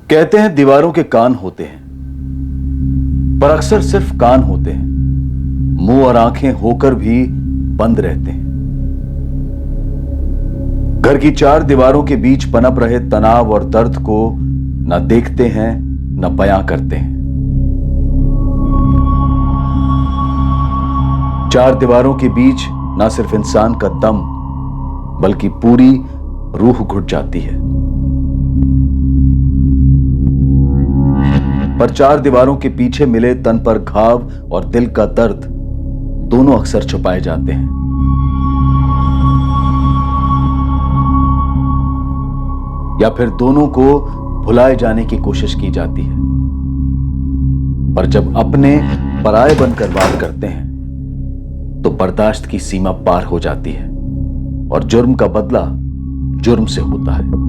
कहते हैं दीवारों के कान होते हैं, पर अक्सर सिर्फ कान होते हैं, मुंह और आंखें होकर भी बंद रहते हैं। घर की चार दीवारों के बीच पनप रहे तनाव और दर्द को न देखते हैं न बयां करते हैं। चार दीवारों के बीच न सिर्फ इंसान का दम बल्कि पूरी रूह घुट जाती है। पर चार दीवारों के पीछे मिले तन पर घाव और दिल का दर्द दोनों अक्सर छुपाए जाते हैं। या फिर दोनों को भुलाए जाने की कोशिश की जाती है। पर जब अपने पराये बनकर बात करते हैं तो बर्दाश्त की सीमा पार हो जाती है और जुर्म का बदला जुर्म से होता है।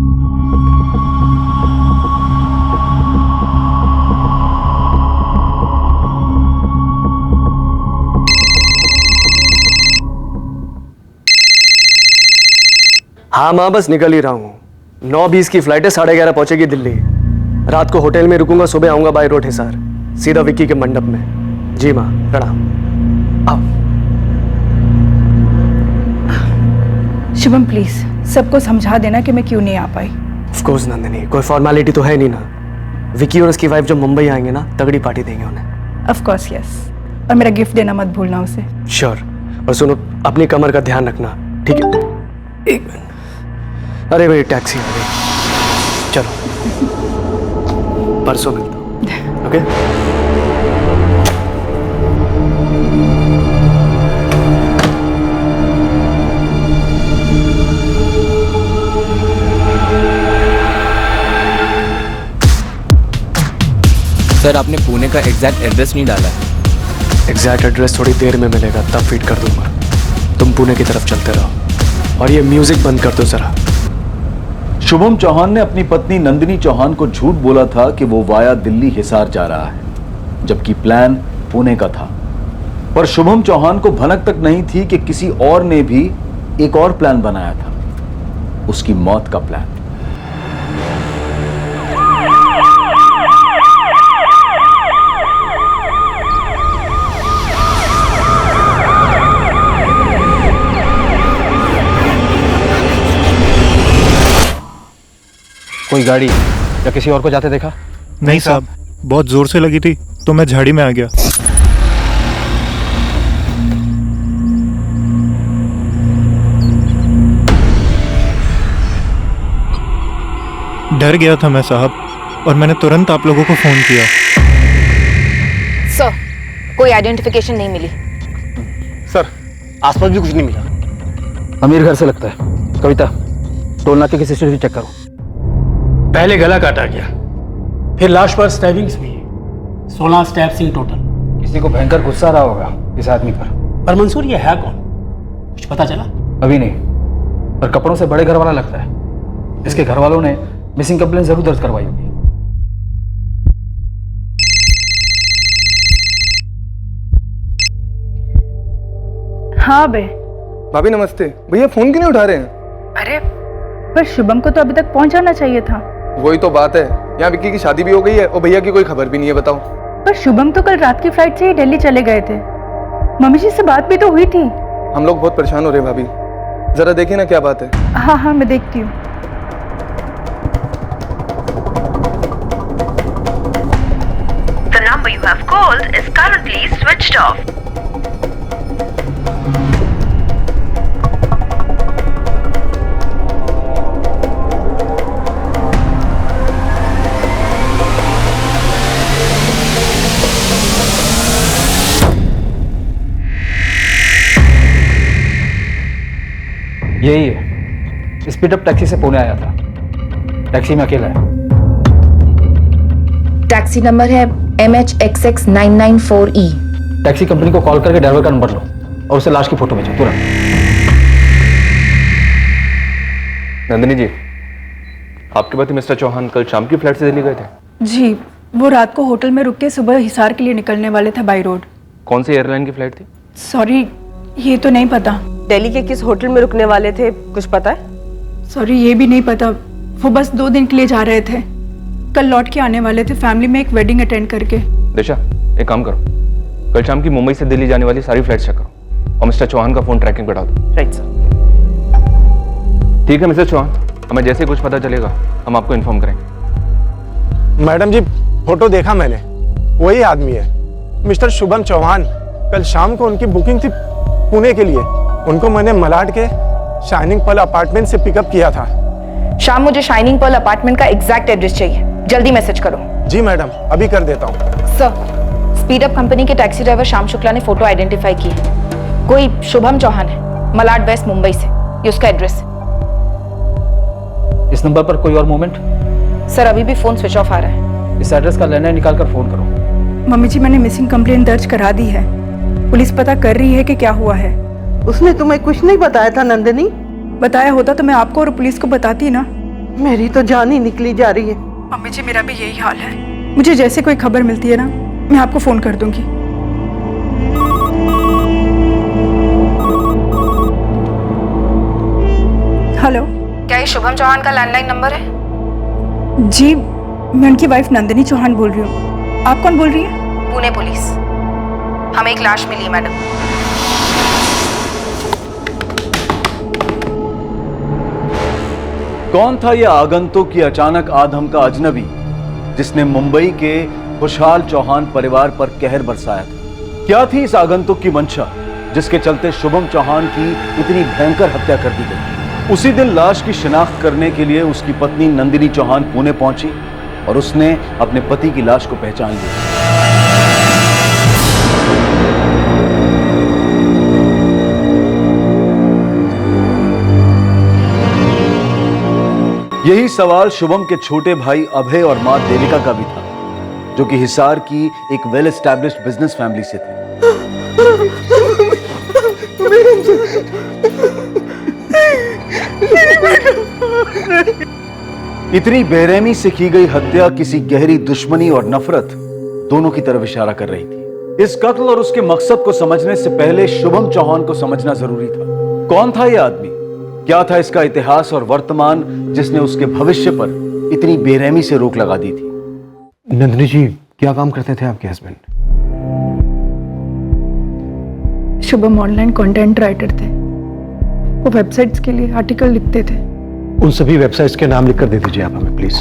हाँ माँ, बस निकल ही रहा हूँ। 9:20 की फ्लाइट है, 11:30 पहुंचेगी दिल्ली। रात को होटल में रुकूंगा, सुबह आऊंगा बाय रोड हिसार, सीधा विक्की के मंडप में। जी माँ, प्रणाम। आओ। शुभम प्लीज सबको समझा देना कि मैं क्यों नहीं आ पाई। ऑफ कोर्स नंदिनी, कोई फॉर्मेलिटी तो है नहीं ना। विक्की और उसकी वाइफ जब मुंबई आएंगे ना, तगड़ी पार्टी देंगे उन्हें। ऑफ कोर्स यस, और मेरा गिफ्ट देना मत भूलना उसे। श्योर। और सुनो, अपनी कमर का ध्यान रखना, ठीक है? एक मिनट। अरे मेरी टैक्सी आ गई, चलो परसों मिलता हूँ। ओके? सर, आपने पुणे का एग्जैक्ट एड्रेस नहीं डाला है। एग्जैक्ट एड्रेस थोड़ी देर में मिलेगा, तब फीड कर दूंगा। तुम पुणे की तरफ चलते रहो और ये म्यूजिक बंद कर दो जरा। शुभम चौहान ने अपनी पत्नी नंदिनी चौहान को झूठ बोला था कि वो वाया दिल्ली हिसार जा रहा है, जबकि प्लान पुणे का था। पर शुभम चौहान को भनक तक नहीं थी कि किसी और ने भी एक और प्लान बनाया था, उसकी मौत का प्लान। कोई गाड़ी या किसी और को जाते देखा? नहीं साहब, बहुत जोर से लगी थी तो मैं झाड़ी में आ गया। डर गया था मैं साहब, और मैंने तुरंत आप लोगों को फोन किया। सर, कोई आइडेंटिफिकेशन नहीं मिली। सर, आसपास भी कुछ नहीं मिला। अमीर घर से लगता है। कविता, टोल नाके की सीसीटीवी चेक करो। पहले गला काटा गया, फिर लाश पर स्टैबिंग्स हुई है। 16 स्टैब्स इन टोटल। किसी को भयंकर गुस्सा रहा होगा इस आदमी पर मंसूर, ये है कौन? कुछ पता चला? अभी नहीं, पर कपड़ों से बड़े घर वाला लगता है। इसके घर वालों ने मिसिंग कंप्लेंट जरूर दर्ज करवाई होगी। हाँ बे। भाभी नमस्ते। भैया फोन क्यों नहीं उठा रहे हैं? अरे पर शुभम को तो अभी तक पहुंच जाना चाहिए था। वही तो बात है, यहाँ विक्की की शादी भी हो गई है और भैया की कोई खबर भी नहीं है। बताओ। पर शुभम तो कल रात की फ्लाइट से ही दिल्ली चले गए थे। मम्मी जी से बात भी तो हुई थी। हम लोग बहुत परेशान हो रहे हैं भाभी, जरा देखिए ना क्या बात है। हाँ हाँ, मैं देखती हूँ। The number you have called is currently switched off. यही है, स्पीड अप टैक्सी से पुणे आया था। टैक्सी में अकेला है। टैक्सी नंबर है MHXX994E। टैक्सी कंपनी को कॉल करके ड्राइवर का नंबर लो और उसे लाश की फोटो भेजो तुरंत। नंदिनी जी, आपके पति मिस्टर चौहान कल शाम की फ्लाइट से दिल्ली गए थे? जी, वो रात को होटल में रुक के सुबह हिसार के लिए निकलने वाले थे बाई रोड। कौन सी एयरलाइन की फ्लाइट थी? सॉरी, ये तो नहीं पता। दिल्ली के किस होटल में रुकने वाले थे, कुछ पता है? सॉरी, ये भी नहीं पता। वो बस 2 दिन के लिए जा रहे थे। कल लौट के आने वाले थे फैमिली में एक वेडिंग अटेंड करके। दिशा, एक काम करो, कल शाम की मुंबई से दिल्ली जाने वाली सारी फ्लाइट्स चेक करो और मिस्टर चौहान का फोन ट्रैकिंग बढ़ा दो। Right sir. ठीक है मिस्टर चौहान, हमें जैसे कुछ पता चलेगा हम आपको इन्फॉर्म करेंगे। मैडम जी, फोटो देखा मैंने, वही आदमी है, मिस्टर शुभम चौहान। कल शाम को उनकी बुकिंग थी पुणे के लिए। उनको मैंने मलाड के शाइनिंग पर्ल अपार्टमेंट से पिकअप किया था। शाम, मुझे शाइनिंग पर्ल अपार्टमेंट का एग्जैक्ट एड्रेस चाहिए, जल्दी मैसेज करो। जी मैडम, अभी कर देता हूँ। सर, स्पीड अप कंपनी के टैक्सी ड्राइवर श्याम शुक्ला ने फोटो आइडेंटिफाई की है। कोई शुभम चौहान है, मलाड वेस्ट मुंबई से, ये उसका एड्रेस है। इस नंबर पर कोई और मूवमेंट? सर, अभी भी फोन स्विच ऑफ आ रहा है। इस एड्रेस का लैंडलाइन निकाल कर फोन करो। मम्मी जी, मैंने मिसिंग कंप्लेंट दर्ज करा दी है। पुलिस पता कर रही है कि क्या हुआ है। उसने तुम्हें कुछ नहीं बताया था नंदिनी? बताया होता तो मैं आपको और पुलिस को बताती ना। मेरी तो जान ही निकली जा रही है। मम्मी जी, मेरा भी यही हाल है। मुझे जैसे कोई खबर मिलती है ना, मैं आपको फोन कर दूंगी। हेलो, क्या ये शुभम चौहान का लैंडलाइन नंबर है? जी, मैं उनकी वाइफ नंदिनी चौहान बोल रही हूँ। आप कौन बोल रही हैं? पुणे पुलिस। हमें एक लाश मिली है मैडम। कौन था यह आगंतुक की अचानक आधम का अजनबी जिसने मुंबई के खुशहाल चौहान परिवार पर कहर बरसाया था? क्या थी इस आगंतुक की मंशा जिसके चलते शुभम चौहान की इतनी भयंकर हत्या कर दी गई? उसी दिन लाश की शिनाख्त करने के लिए उसकी पत्नी नंदिनी चौहान पुणे पहुंची और उसने अपने पति की लाश को पहचान लिया। यही सवाल शुभम के छोटे भाई अभय और मां देविका का भी था, जो कि हिसार की एक वेल एस्टैब्लिश्ड बिजनेस फैमिली से थे। इतनी बेरहमी से की गई हत्या किसी गहरी दुश्मनी और नफरत दोनों की तरफ इशारा कर रही थी। इस कत्ल और उसके मकसद को समझने से पहले शुभम चौहान को समझना जरूरी था। कौन था यह आदमी? क्या था इसका इतिहास और वर्तमान जिसने उसके भविष्य पर इतनी बेरहमी से रोक लगा दी थी? नंदिनी जी, क्या काम करते थे आपके husband? Shubham online content writer थे। वो वेबसाइट्स के लिए आर्टिकल लिखते थे। उन सभी वेबसाइट्स के नाम लिखकर दे दीजिए आप हमें, प्लीज।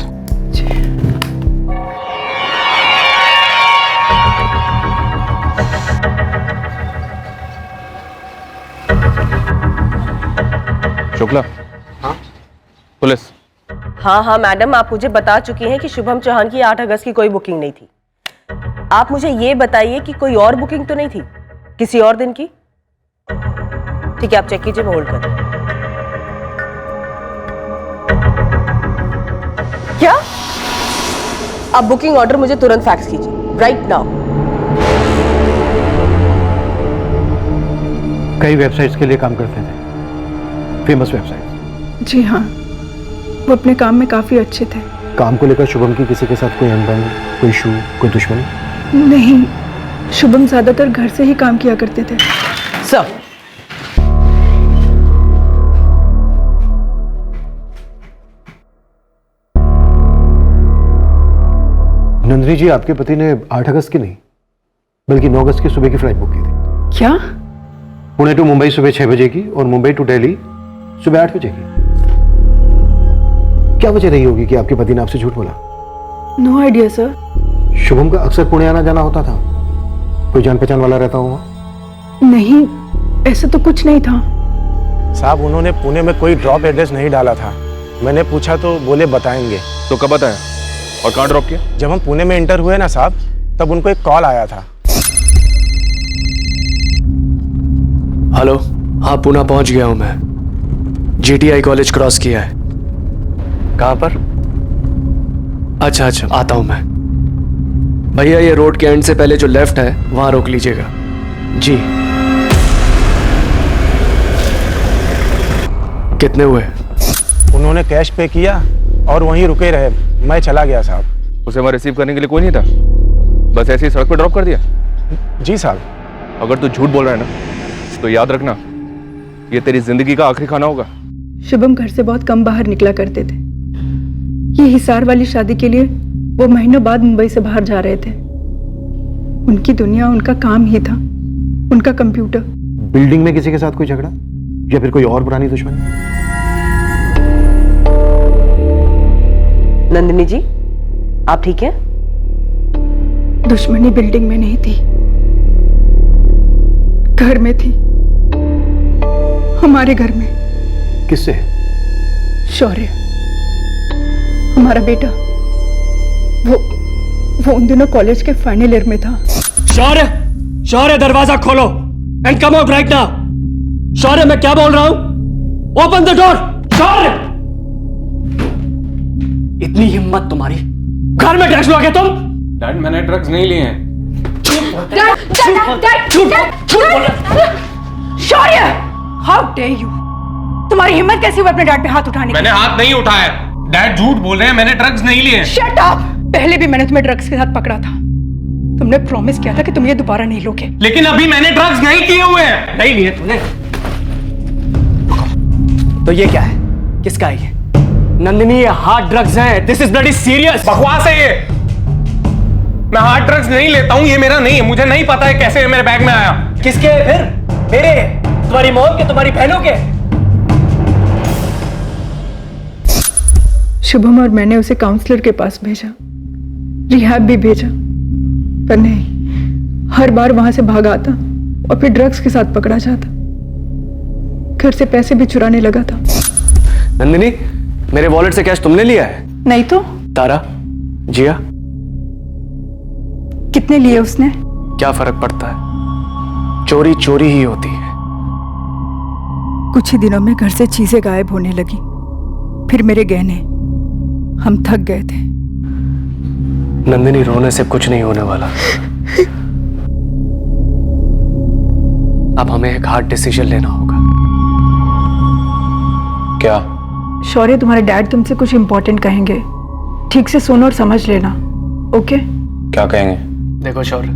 शुक्ला। हाँ पुलिस। हाँ मैडम, आप मुझे बता चुकी हैं कि शुभम चौहान की 8 अगस्त की कोई बुकिंग नहीं थी। आप मुझे ये बताइए कि कोई और बुकिंग तो नहीं थी किसी और दिन की? ठीक है, आप चेक कीजिए, मैं होल्ड कर। क्या? आप बुकिंग ऑर्डर मुझे तुरंत फैक्स कीजिए, राइट नाउ। कई वेबसाइट्स के लिए काम करते थे, फेमस वेबसाइट। जी हाँ, वो अपने काम में काफी अच्छे थे। काम को लेकर शुभम की किसी के साथ कोई अनबन, कोई इशू, कोई दुश्मनी? नहीं, शुभम ज्यादातर घर से ही काम किया करते थे। सर, नंदिनी जी, आपके पति ने 8 अगस्त की नहीं बल्कि 9 अगस्त की सुबह की फ्लाइट बुक की थी। क्या? पुणे टू मुंबई सुबह 6 बजे की और मुंबई टू दिल्ली सुबह 8 बजे की। क्या वजह रही होगी कि आपके पति ने आपसे झूठ बोला? No idea sir. शुभम का अक्सर पुणे आना जाना होता था, कोई जान पहचान वाला रहता होगा? नहीं, ऐसा तो कुछ नहीं था साहब। उन्होंने पुणे में कोई ड्रॉप एड्रेस नहीं डाला था। मैंने पूछा तो बोले बताएंगे। तो कब बताया और कहाँ ड्रॉप किया? जब हम पुणे में एंटर हुए ना साहब, तब उनको एक कॉल आया था। हेलो, हाँ पुणे पहुंच गया हूं मैं। GTI कॉलेज क्रॉस किया है। कहाँ पर? अच्छा, आता हूं मैं। भैया, ये रोड के एंड से पहले जो लेफ्ट है वहां रोक लीजिएगा। जी। कितने हुए? उन्होंने कैश पे किया और वहीं रुके रहे। मैं चला गया साहब। उसे वहां रिसीव करने के लिए कोई नहीं था, बस ऐसे ही सड़क पर ड्रॉप कर दिया? जी साहब। अगर तू झूठ बोल रहा है ना, तो याद रखना, ये तेरी जिंदगी का आखिरी खाना होगा। शुभम घर से बहुत कम बाहर निकला करते थे। ये हिसार वाली शादी के लिए वो महीनों बाद मुंबई से बाहर जा रहे थे। उनकी दुनिया, उनका काम ही था, उनका कंप्यूटर। बिल्डिंग में किसी के साथ कोई झगड़ा या फिर कोई और पुरानी दुश्मनी? नंदिनी जी, आप ठीक हैं? दुश्मनी बिल्डिंग में नहीं थी, घर में थी, हमारे घर में। किससे? शौर्य, हमारा बेटा। वो उन दिनों कॉलेज के फाइनल ईयर में था। शौर्य, शौर्य दरवाजा खोलो and come out right now. Shaurya, मैं क्या बोल रहा हूं? Open the door. शौर्य, इतनी हिम्मत तुम्हारी, घर में ड्रग्स लोगे तुम? डैड, मैंने ड्रग्स नहीं लिए हैं। शौर्य, हाउ डेयर यू! तुम्हारी हिम्मत कैसी हुई अपने डैड पे हाथ उठाने की? मैंने हाथ नहीं उठाया। डैड झूठ बोल रहे हैं, मैंने ड्रग्स नहीं लिए हैं। Shut up! पहले भी मैंने तुम्हें ड्रग्स के साथ पकड़ा था। तुमने प्रॉमिस किया था कि तुम ये दोबारा नहीं लोगे। लेकिन अभी मैंने ड्रग्स नहीं किए हुए हैं। नहीं लिए तूने? तो ये क्या है? किसका है ये? नंदिनी, ये हार्ड ड्रग्स हैं। This is bloody serious. बकवास है ये। मैं हार्ड ड्रग्स नहीं लेता हूं, ये मेरा नहीं है। मुझे नहीं पता है कैसे ये मेरे बैग में आया। किसके है फिर? मेरे? तुम्हारी मॉम के? तुम्हारी बहनों के? शुभम और मैंने उसे काउंसलर के पास भेजा, रिहैब भी भेजा, पर नहीं, हर बार वहां से भागा आता और फिर ड्रग्स के साथ पकड़ा जाता। घर से पैसे भी चुराने लगा था। नंदिनी, मेरे वॉलेट से कैश तुमने लिया है? नहीं तो तारा, जिया, कितने लिए उसने? क्या फर्क पड़ता है? चोरी चोरी ही होती है। कुछ ही दिनों में घर से चीजें गायब होने लगी, फिर मेरे गहने। हम थक गए थे। नंदिनी, रोने से कुछ नहीं होने वाला। अब हमें एक हार्ड डिसीजन लेना होगा। क्या? शौर्य, तुम्हारे डैड तुमसे कुछ इंपॉर्टेंट कहेंगे, ठीक से सुनो और समझ लेना, ओके? क्या कहेंगे? देखो शौर्य,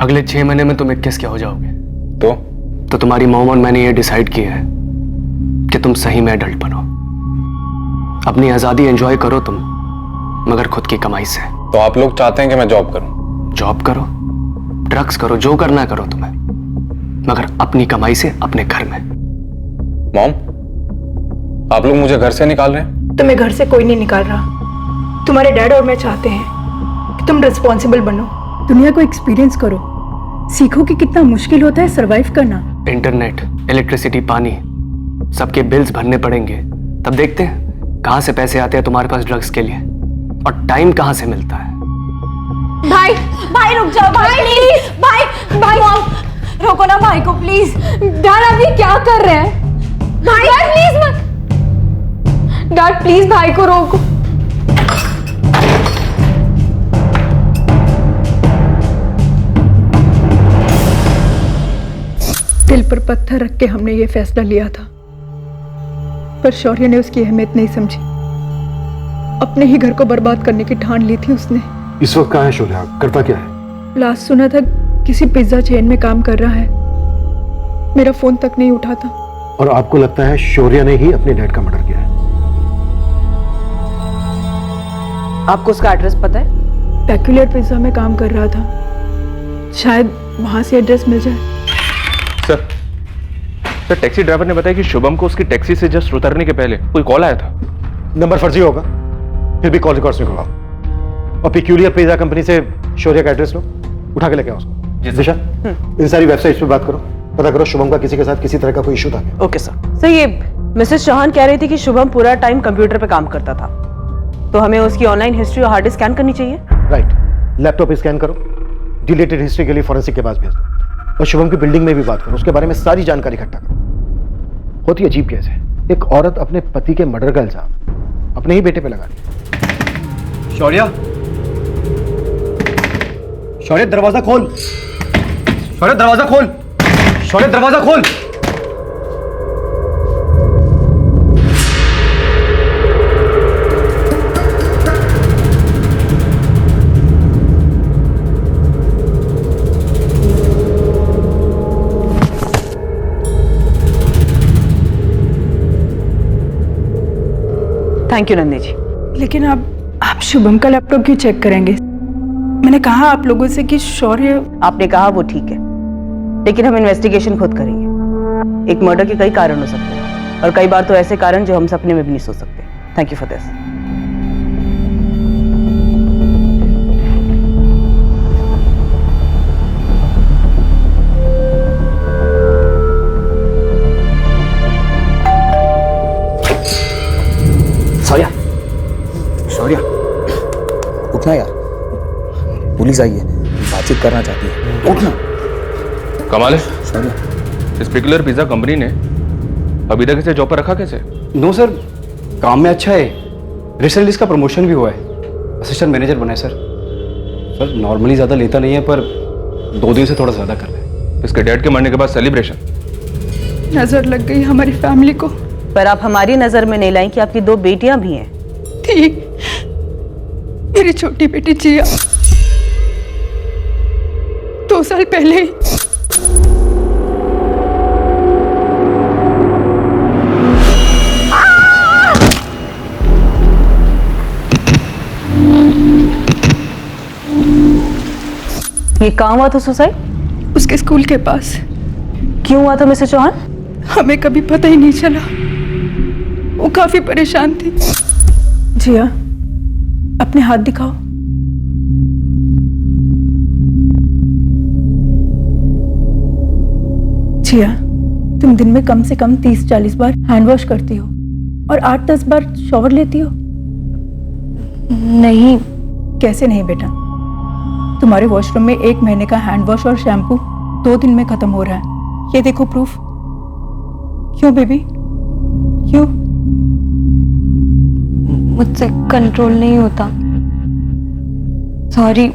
अगले 6 महीने में तुम 21 के हो जाओगे। तो तुम्हारी मॉम और मैंने ये डिसाइड किया है कि तुम सही में एडल्ट बनो। अपनी आजादी एंजॉय करो तुम, मगर खुद की कमाई से। तो आप लोग चाहते हैं कि मैं जॉब करूं? जॉब करो, ड्रग्स करो, जो करना करो तुम्हें, मगर अपनी कमाई से, अपने घर में। मॉम, आप लोग मुझे घर से निकाल रहे हैं? तुम्हें घर से कोई नहीं निकाल रहा। तुम्हारे डैड और मैं चाहते हैं कि तुम रिस्पॉन्सिबल बनो, दुनिया को एक्सपीरियंस करो, सीखो कि कितना मुश्किल होता है सरवाइव करना। इंटरनेट, इलेक्ट्रिसिटी, पानी, सबके बिल्स भरने पड़ेंगे। तब देखते हैं कहां से पैसे आते हैं तुम्हारे पास ड्रग्स के लिए, और टाइम कहां से मिलता है। भाई, भाई रुक जाओ भाई, प्लीज। भाई, भाई मॉम रोको ना भाई को प्लीज। डैड आप ये क्या कर रहे हैं? भाई प्लीज मत। डैड प्लीज भाई को रोको। दिल पर पत्थर रख के हमने ये फैसला लिया था, पर शौर्य ने उसकी अहमियत नहीं समझी। अपने ही घर को बर्बाद करने की ठान ली थी उसने। इस वक्त कहाँ है शौर्य? करता क्या है? लास्ट सुना था किसी पिज्जा चेन में काम कर रहा है। मेरा फोन तक नहीं उठाता। और आपको लगता है शौर्य ने ही अपने डैड का मर्डर किया है? आपको उसका एड्रेस पता है? पेक्यूलर पिज्जा में काम कर रहा था, शायद वहां से एड्रेस मिल जाए। सर, टैक्सी ड्राइवर ने बताया कि शुभम को उसकी टैक्सी से जस्ट उतरने के पहले कोई कॉल आया था। नंबर फर्जी होगा, फिर भी कॉल रिकॉर्ड्स निकलवाओ और पेक्यूलियर पिज्जा कंपनी से शौर्य का एड्रेस लो, उठा के लेके आओ उसको। दिशा, इन सारी वेबसाइट्स पे बात करो, पता करो शुभम का किसी के साथ किसी तरह का कोई इशू था क्या? Okay sir. सर, ये मिसेस चौहान कह रही थी कि शुभम पूरा टाइम कंप्यूटर पे काम करता था, तो हमें उसकी ऑनलाइन हिस्ट्री और हार्ड डिस्क स्कैन करनी चाहिए। राइट, लैपटॉप पे स्कैन करो, डिलीटेड हिस्ट्री के लिए फॉरेंसिक के पास भेज दो, और शुभम की बिल्डिंग में भी बात करो, उसके बारे में सारी जानकारी इकट्ठा करो। होती अजीब केस है, एक औरत अपने पति के मर्डर का इल्जाम अपने ही बेटे पे लगा दी। शौर्य, शौर्य दरवाजा खोल। शौर्य दरवाजा खोल। शौर्य दरवाजा खोल। Thank you Nandi ji. लेकिन आप शुभम का लैपटॉप क्यों चेक करेंगे? मैंने कहा आप लोगों से कि शौर्य। आपने कहा वो ठीक है, लेकिन हम इन्वेस्टिगेशन खुद करेंगे। एक मर्डर के कई कारण हो सकते हैं, और कई बार तो ऐसे कारण जो हम सपने में भी नहीं सोच सकते। Thank you for this. Shaurya, Shaurya, उठना यार, पुलिस आई है, बातचीत करना चाहती है, उठना। कमाल है शौर्या, इस पर्टिकुलर पिज्जा कंपनी ने अभी तक इसे जॉब पर रखा कैसे? नो सर, काम में अच्छा है, रिसेंटली इसका प्रमोशन भी हुआ है, असिस्टेंट मैनेजर बना है सर। सर नॉर्मली ज़्यादा लेता नहीं है, पर 2 दिन से थोड़ा ज़्यादा कर रहा है। इसके डैड के मरने के बाद सेलिब्रेशन। नजर लग गई हमारी फैमिली को। पर आप हमारी नजर में नहीं लाई कि आपकी 2 बेटियां भी हैं। थी मेरी छोटी बेटी जिया 2 साल पहले ही। ये कहाँ हुआ था सुसाइड? उसके स्कूल के पास। क्यों हुआ था मिस्टर चौहान? हमें कभी पता ही नहीं चला। वो काफी परेशान थी। जिया, अपने हाथ दिखाओ। जिया, तुम दिन में कम से कम 30-40 बार हैंड वॉश करती हो और 8-10 बार शॉवर लेती हो। नहीं। कैसे नहीं बेटा? तुम्हारे वॉशरूम में 1 महीने का हैंड वॉश और शैम्पू 2 दिन में खत्म हो रहा है। ये देखो प्रूफ। क्यों बेबी, क्यों? मुझसे कंट्रोल नहीं होता। सॉरी,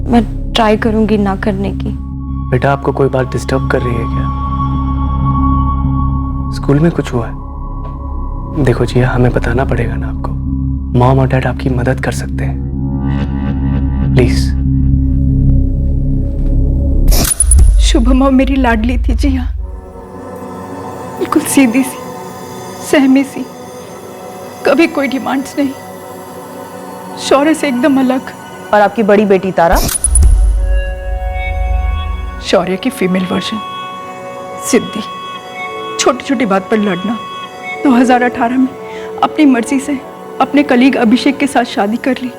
मैं ट्राई करूंगी ना करने की। बेटा आपको कोई बात डिस्टर्ब कर रही है क्या? स्कूल में कुछ हुआ है? देखो जिया, हमें बताना पड़ेगा ना आपको। मॉम और डैड आपकी मदद कर सकते हैं, प्लीज। शुभम मेरी लाडली थी जिया, बिल्कुल सीधी सी, सहमी सी, कभी कोई डिमांड्स नहीं, शौर्य से एकदम अलग। और आपकी बड़ी बेटी तारा? शौर्य की फीमेल वर्जन, सिद्धि। छोटी छोटी बात पर लड़ना। 2018 में अपनी मर्जी से अपने कलीग अभिषेक के साथ शादी कर ली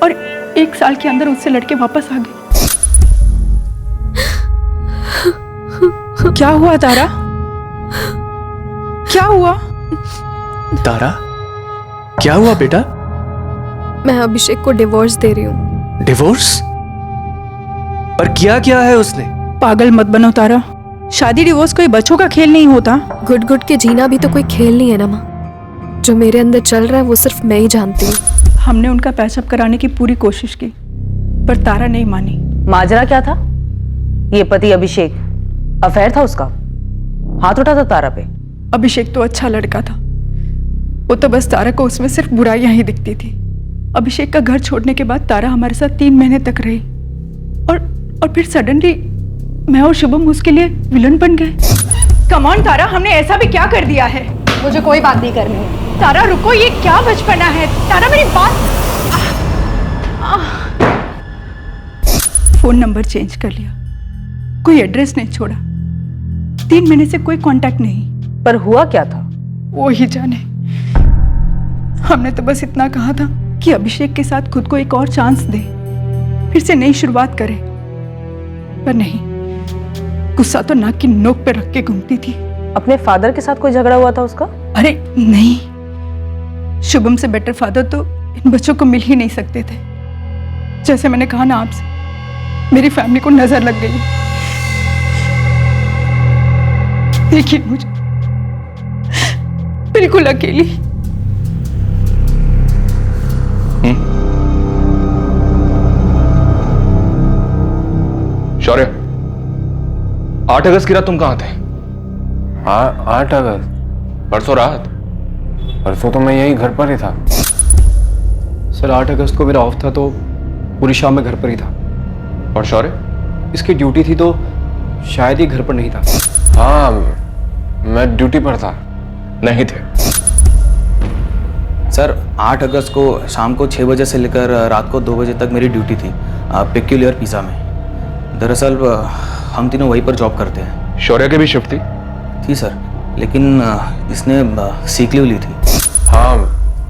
और 1 साल के अंदर उससे लड़के वापस आ गए। क्या हुआ तारा? क्या हुआ? तारा, क्या हुआ बेटा? मैं अभिषेक को डिवोर्स दे रही हूँ। डिवोर्स? पर किया क्या है उसने? पागल मत बनो तारा, शादी डिवोर्स कोई बच्चों का खेल नहीं होता। गुड गुड के जीना भी तो कोई खेल नहीं है ना माँ। जो मेरे अंदर चल रहा है वो सिर्फ मैं ही जानती हूँ। हमने उनका पैचअप कराने की पूरी कोशिश की, पर तारा नहीं मानी। माजरा क्या था? ये पति अभिषेक, अफेयर था उसका, हाथ उठा था तारा पे। अभिषेक तो अच्छा लड़का था, वो तो बस तारा को उसमें सिर्फ बुराइयां ही दिखती थी। अभिषेक का घर छोड़ने के बाद तारा हमारे साथ 3 महीने तक रही और फिर सडनली मैं और शुभम उसके लिए विलन बन गए। कम ऑन तारा, हमने ऐसा भी क्या कर दिया है? मुझे कोई बात नहीं करनी है। तारा रुको, ये क्या बचपना है? तारा मेरी बात। फोन नंबर चेंज कर लिया, कोई एड्रेस नहीं छोड़ा, 3 महीने से कोई कांटेक्ट नहीं। पर हुआ क्या था? वो ही जाने। हमने तो बस इतना कहा था कि अभिषेक के साथ खुद को एक और चांस दे, फिर से नई शुरुआत करे, पर नहीं, गुस्सा तो नाक की नोक पे रख के घूमती थी। अपने फादर के साथ कोई झगड़ा हुआ था उसका? अरे नहीं, शुभम से बेटर फादर तो इन बच्चों को मिल ही नहीं सकते थे। जैसे मैंने कहा ना आपसे, मेरी फैमिली को नजर लग गई। देखिए मुझे बिल्कुल अकेली। शौर्य, 8 अगस्त की रात तुम कहाँ थे? 8 अगस्त? परसों रात? परसों तो मैं यही घर पर ही था। सर 8 अगस्त को मेरा ऑफ था, तो पूरी शाम में घर पर ही था। और शौर्य? इसकी ड्यूटी थी तो शायद ही घर पर नहीं था। हाँ, मैं ड्यूटी पर था। नहीं थे? सर 8 अगस्त को शाम को 6 बजे से लेकर रात को 2 बजे तक मेरी ड्यूटी थी पेक्यूलियर पिज़्ज़ा में। दरअसल हम तीनों वहीं पर जॉब करते हैं। शौर्य की भी शिफ्ट थी सर, लेकिन इसने सीक लीव ली थी। हाँ,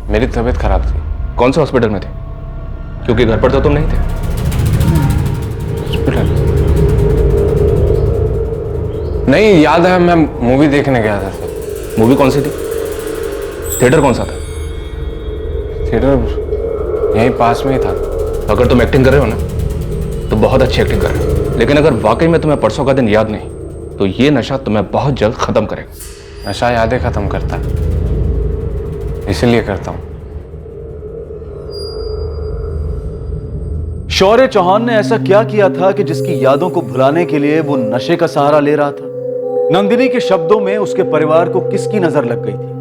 मेरी तबीयत खराब थी। कौन से हॉस्पिटल में थे? क्योंकि घर पर तो तुम नहीं थे। हॉस्पिटल? नहीं, याद है मैं मूवी देखने गया था सर। मूवी कौन सी थी? थिएटर कौन सा था? थिएटर यहीं पास में ही था। अगर तुम एक्टिंग कर रहे हो ना तो बहुत अच्छी एक्टिंग कर रहे हो, लेकिन अगर वाकई में तुम्हें परसों का दिन याद नहीं तो ये नशा तुम्हें बहुत जल्द खत्म करेगा। नशा यादें खत्म करता है, इसलिए करता हूँ। शौर्य चौहान ने ऐसा क्या किया था कि जिसकी यादों को भुलाने के लिए वो नशे का सहारा ले रहा था? नंदिनी के शब्दों में उसके परिवार को किसकी नजर लग गई थी?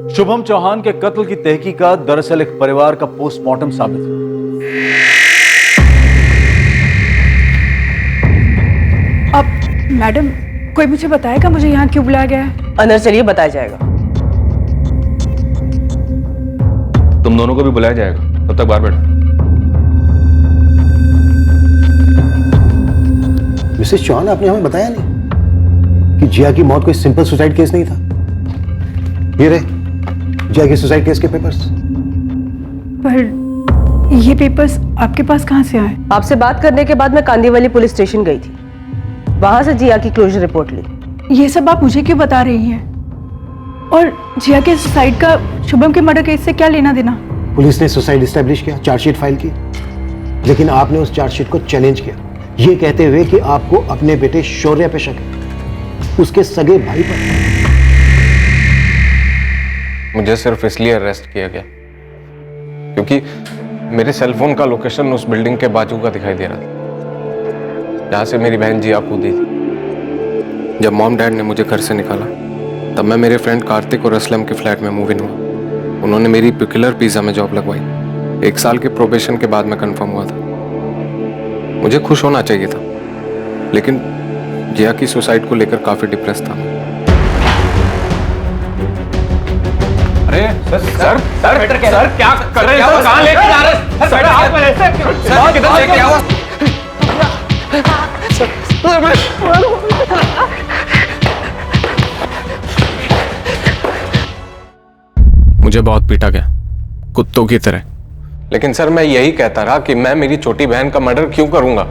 शुभम चौहान के कत्ल की तहकीकात दरअसल एक परिवार का पोस्टमार्टम साबित हुआ। अब मैडम, कोई मुझे बताएगा मुझे यहाँ क्यों बुलाया गया है? अंदर चलिए, बताया जाएगा। तुम दोनों को भी बुलाया जाएगा, तब तक बाहर बैठो। मिसेस चौहान, आपने हमें बताया नहीं कि जिया की मौत कोई सिंपल सुसाइड केस नहीं था। ये रहे जिया के सुसाइड केस के पेपर्स। पर ये पेपर्स आपके पास कहाँ से आए? आपसे बात करने के बाद मैं कांदीवली पुलिस स्टेशन गई थी, वहां से जिया की क्लोजर रिपोर्ट ली। ये सब आप मुझे क्यों बता रही हैं? और जिया के सुसाइड का शुभम के मर्डर केस से क्या लेना देना? पुलिस ने सुसाइड एस्टेब्लिश किया, चार्जशीट फाइल की, लेकिन आपने उस चार्जशीट को चैलेंज किया, ये कहते हुए कि आपको अपने बेटे शौर्य पे शक है, उसके सगे भाई पर। मुझे सिर्फ इसलिए अरेस्ट किया गया क्योंकि मेरे सेलफोन का लोकेशन उस बिल्डिंग के बाजू का दिखाई दे रहा था जहां से मेरी बहन जिया कूदी थी। जब मॉम डैड ने मुझे घर से निकाला तब मैं मेरे फ्रेंड कार्तिक और असलम के फ्लैट में मूव इन हुआ। उन्होंने मेरी पेक्यूलियर पिज़्ज़ा में जॉब लगवाई। 1 साल के प्रोबेशन के बाद मैं कंफर्म हुआ था। मुझे खुश होना चाहिए था, लेकिन जिया की सुसाइड को लेकर काफी डिप्रेस था। अरे सर क्या कर रहे हैं? कहां लेके जा रहे हैं? सर हाथ में ऐसे किधर लेके आओ? मुझे बहुत पीटा गया, कुत्तों की तरह। लेकिन सर मैं यही कहता रहा कि मैं मेरी छोटी बहन का मर्डर क्यों करूंगा।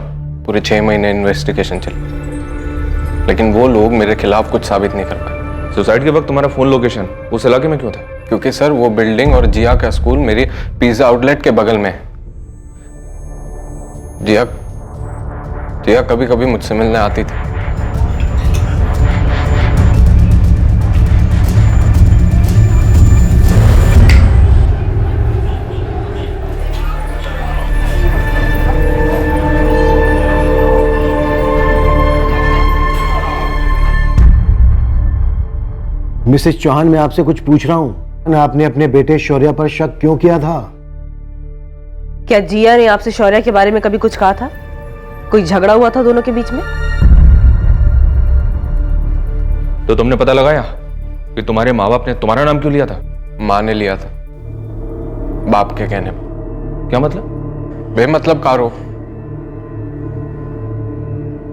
पूरे 6 महीने इन्वेस्टिगेशन चली, लेकिन वो लोग मेरे खिलाफ कुछ साबित नहीं कर पाए। सुसाइड के वक्त तुम्हारा फोन लोकेशन उस इलाके में क्यों था? क्योंकि सर वो बिल्डिंग और जिया का स्कूल मेरी पिज्जा आउटलेट के बगल में है। जिया कभी कभी मुझसे मिलने आती थी। मिसेस चौहान, मैं आपसे कुछ पूछ रहा हूं। आपने अपने बेटे शौर्य पर शक क्यों किया था? क्या जिया ने आपसे शौर्य के बारे में कभी कुछ कहा था? कोई झगड़ा हुआ था दोनों के बीच में? तो तुमने पता लगाया कि तुम्हारे माँ बाप ने तुम्हारा नाम क्यों लिया था? माँ ने लिया था, बाप के कहने पर। क्या मतलब? बेमतलब कारो।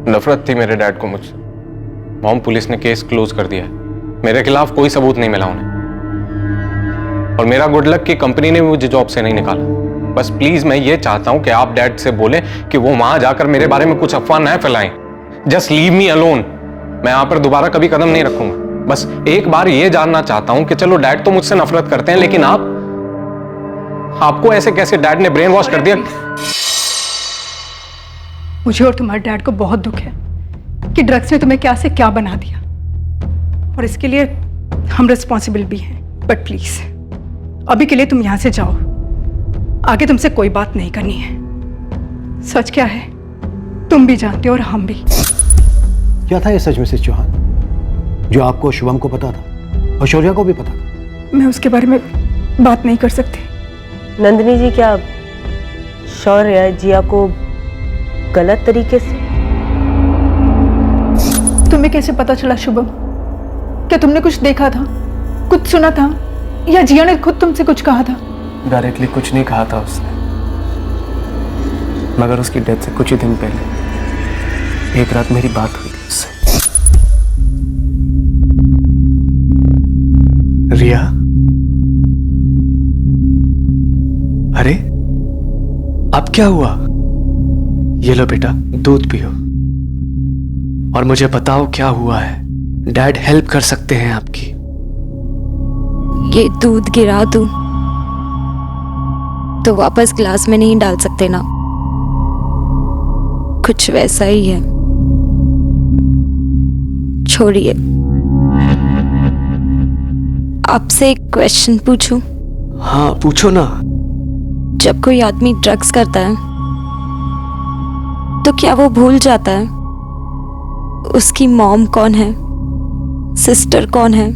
नफरत थी मेरे डैड को मुझसे। मॉम पुलिस ने केस क्लोज कर दिया है। मेरे खिलाफ कोई सबूत नहीं मिला उन्हें, और मेरा गुड लक कि कंपनी ने मुझे जॉब से नहीं निकाला। बस प्लीज मैं ये चाहता हूं कि आप डैड से बोलें कि वो वहां जाकर मेरे बारे में कुछ अफवाह न फैलाएं। Just leave me alone. मैं यहां पर दोबारा कभी कदम नहीं रखूंगा। बस एक बार ये जानना चाहता हूं कि चलो डैड तो मुझसे नफरत करते हैं, लेकिन आपको ऐसे कैसे डैड ने ब्रेन वॉश कर दिया? मुझे और तुम्हारे डैड को बहुत दुख है कि ड्रग्स ने तुम्हें क्या से क्या बना दिया, और इसके लिए हम रिस्पॉन्सिबल भी हैं। बट प्लीज अभी के लिए तुम यहां से जाओ, आगे तुमसे कोई बात नहीं करनी है। सच क्या है तुम भी जानते हो और हम भी। क्या था ये सच मिसेस चौहान जो आपको शुभम को पता था और शौर्य को भी पता था? मैं उसके बारे में बात नहीं कर सकती। नंदिनी जी, क्या शौर्य जिया को गलत तरीके से? तुम्हें कैसे पता चला शुभम? क्या तुमने कुछ देखा था, कुछ सुना था, या जिया ने खुद तुमसे कुछ कहा था? डायरेक्टली कुछ नहीं कहा था उसने, मगर उसकी डेथ से कुछ ही दिन पहले एक रात मेरी बात हुई थी उससे। रिया, अरे अब क्या हुआ? ये लो बेटा, दूध पियो और मुझे बताओ क्या हुआ है। डैड हेल्प कर सकते हैं आपकी। ये दूध गिरा दूं तो वापस ग्लास में नहीं डाल सकते ना? कुछ वैसा ही है, छोड़िए। आपसे एक क्वेश्चन पूछूं? हाँ पूछो ना। जब कोई आदमी ड्रग्स करता है तो क्या वो भूल जाता है उसकी मॉम कौन है, सिस्टर कौन है?